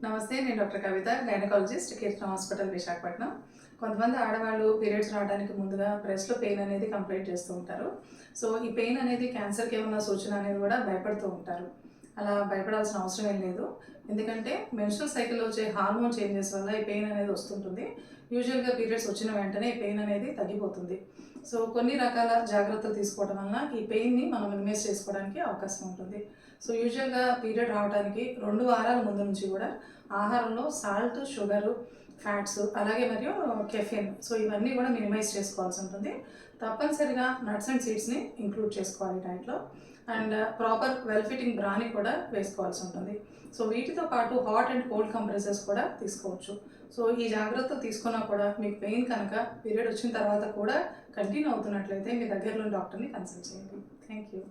నమస్తే, నేను డాక్టర్ కవిత, గైనకాలజిస్ట్, కీర్తన హాస్పిటల్, విశాఖపట్నం. కొంతమంది ఆడవాళ్ళు పీరియడ్స్ రావడానికి ముందుగా బ్రెస్ట్‌లో పెయిన్ అనేది కంప్లెయింట్ చేస్తూ ఉంటారు. సో, ఈ పెయిన్ అనేది క్యాన్సర్‌కి ఏమన్నా సూచన అనేది కూడా భయపడుతూ ఉంటారు. అలా భయపడాల్సిన అవసరం ఏం లేదు. ఎందుకంటే మెన్స్ట్రువల్ సైకిల్‌లో వచ్చే హార్మోన్ చేంజెస్ వల్ల ఈ పెయిన్ అనేది వస్తుంటుంది. యూజువల్‌గా పీరియడ్స్ వచ్చిన వెంటనే ఈ పెయిన్ అనేది తగ్గిపోతుంది. సో, కొన్ని రకాల జాగ్రత్తలు తీసుకోవడం వలన ఈ పెయిన్‌ని మనం మినిమైజ్ చేసుకోవడానికి అవకాశం ఉంటుంది. సో, యూజువల్‌గా పీరియడ్ రావడానికి 2 వారాల ముందు నుంచి కూడా ఆహారంలో సాల్ట్, షుగరు, ఫ్యాట్స్ అలాగే మరియు కెఫెన్, సో ఇవన్నీ కూడా మినిమైజ్ చేసుకోవాల్సి ఉంటుంది. తప్పనిసరిగా నట్స్ అండ్ సీడ్స్ని ఇంక్లూడ్ చేసుకోవాలి డైట్లో. అండ్ ప్రాపర్ వెల్ ఫిట్టింగ్ బ్రాని కూడా వేసుకోవాల్సి ఉంటుంది. సో వీటితో పాటు హాట్ అండ్ కోల్డ్ కంప్రెసర్స్ కూడా తీసుకోవచ్చు. సో ఈ జాగ్రత్తలు తీసుకున్నా కూడా మీకు పెయిన్ కనుక పీరియడ్ వచ్చిన తర్వాత కూడా కంటిన్యూ అవుతున్నట్లయితే మీ దగ్గరలో డాక్టర్ని కన్సల్ట్ చేయండి. Thank you.